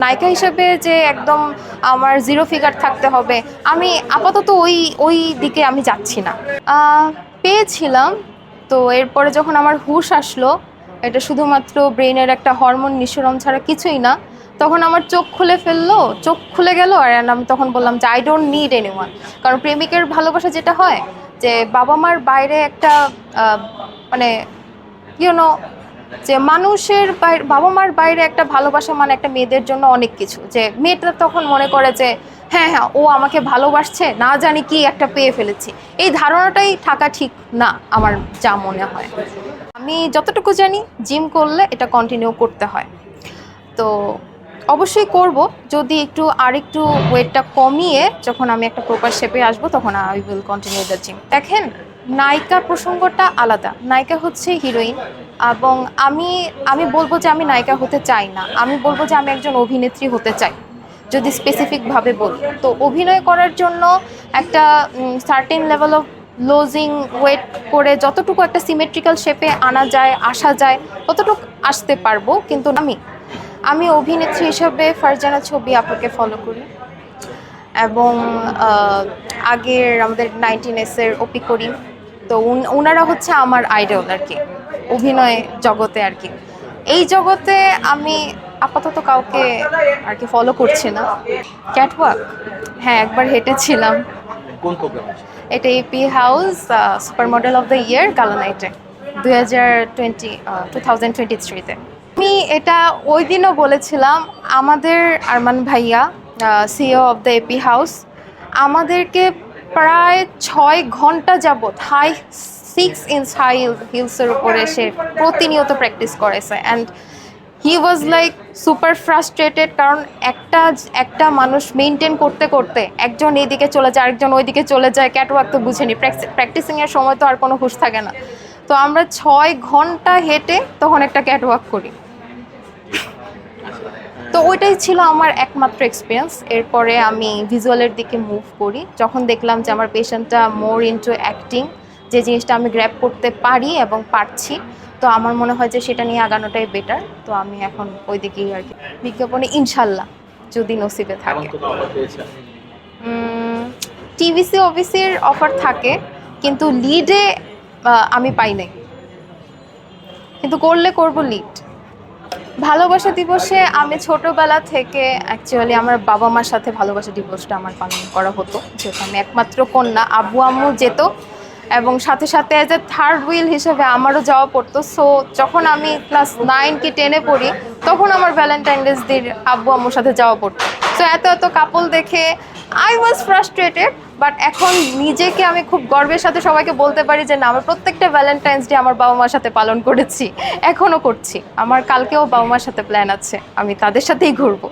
নায়িকা হিসেবে যে একদম আমার জিরো ফিগার থাকতে হবে, আমি আপাতত ওই ওই দিকে আমি যাচ্ছি না। পেয়েছিলাম, তো এরপরে যখন আমার হুঁশ আসলো, এটা শুধুমাত্র ব্রেনের একটা হরমোন নিঃসরণ ছাড়া কিছুই না, তখন আমার চোখ খুলে ফেললো, চোখ খুলে গেল। আর আমি তখন বললাম যে আই ডোন্ট নিড এনিওয়ান। কারণ প্রেমিকের ভালোবাসা যেটা হয় যে বাবা মার বাইরে একটা মানে ইউনো, যে মানুষের বাইরে বাবা মার বাইরে একটা ভালোবাসা মানে একটা মেয়েদের জন্য অনেক কিছু। যে মেয়েটা তখন মনে করে যে হ্যাঁ হ্যাঁ ও আমাকে ভালোবাসছে, না জানি কি একটা পেয়ে ফেলেছি। এই ধারণাটাই থাকা ঠিক না আমার যা মনে হয়। আমি যতটুকু জানি জিম করলে এটা কন্টিনিউ করতে হয়, তো অবশ্যই করব। যদি আরেকটু ওয়েটটা কমিয়ে যখন আমি একটা প্রপার শেপে আসবো তখন I will continue the gym. দেখেন, নায়িকা প্রসঙ্গটা আলাদা, নায়িকা হচ্ছে হিরোইন। এবং আমি আমি বলবো যে আমি নায়িকা হতে চাই না, আমি বলবো যে আমি একজন অভিনেত্রী হতে চাই। যদি স্পেসিফিকভাবে বলি, তো অভিনয় করার জন্য একটা certain level of losing weight করে যতটুকু একটা সিমেট্রিক্যাল শেপে আনা যায়, আসা যায়, ততটুকু আসতে পারবো। কিন্তু আমি অভিনেত্রী হিসাবে ফারজানা ছবি আপুকে ফলো করি, এবং আগের আমাদের 19S-এর অপি করিম, তো ওনারা হচ্ছে আমার আইডল আর কি, অভিনয় জগতে আর কি। এই জগতে আমি আপাতত কাউকে আর কি ফলো করছি না। ক্যাটওয়াক, হ্যাঁ একবার হেঁটেছিলাম। এটা AP house super model of the year gala নাইটে 2023-তে। আমি এটা ওই দিনও বলেছিলাম, আমাদের আরমান ভাইয়া CEO of the AP house আমাদেরকে প্রায় 6 ঘন্টা যাবৎ 6 ইঞ্চ হাই হিলসের উপরে সে প্রতিনিয়ত প্র্যাকটিস করেছে। And he was like super frustrated, কারণ একটা মানুষ মেনটেন করতে করতে একজন এইদিকে চলে যায়, আরেকজন ওইদিকে চলে যায়। ক্যাটওয়াক তো বুঝেনি, প্র্যাকটিসিংয়ের সময় তো আর কোনো হুঁশ থাকে না। তো আমরা 6 ঘন্টা হেঁটে তখন একটা ক্যাটওয়াক করি। তো ওইটাই ছিল আমার একমাত্র এক্সপিরিয়েন্স। এরপরে আমি ভিজুয়ালের দিকে মুভ করি যখন দেখলাম যে আমার পেশেন্টটা মোর ইনটু অ্যাক্টিং, যে জিনিসটা আমি গ্র্যাব করতে পারি এবং পারছি। তো আমার মনে হয় যে সেটা নিয়ে আগানোটাই বেটার। তো আমি এখন ওই দিকেই আর কি বিজ্ঞাপনে ইনশাল্লাহ যদি নসিবে থাকে। টিভিসি অফিসের অফার থাকে, কিন্তু লিডে আমি পাই নাই, কিন্তু করলে করব লিড। ভালোবাসা দিবসে আমি ছোটবেলা থেকে অ্যাকচুয়ালি আমার বাবা মার সাথে ভালোবাসা দিবসটা আমার পালন করা হতো, যেহেতু আমি একমাত্র কন্যা। আব্বু আম্মু যেত, এবং সাথে সাথে অ্যাজ এ থার্ড হুইল হিসেবে আমারও যাওয়া পড়তো। সো যখন আমি ক্লাস 9 কি 10-এ পড়ি, তখন আমার ভ্যালেন্টাইন ডের আব্বু আম্মুর সাথে যাওয়া পড়তো। সো এত কাপল দেখে আই ওয়াজ ফ্রাস্ট্রেটেড। বাট এখন নিজেকে আমি খুব গর্বের সাথে সবাইকে বলতে পারি যে না, আমার প্রত্যেকটা ভ্যালেন্টাইন্স ডে আমার বাবা মার সাথে পালন করেছি, এখনও করছি। আমার কালকেও বাবা মার সাথে প্ল্যান আছে, আমি তাদের সাথেই ঘুরবো।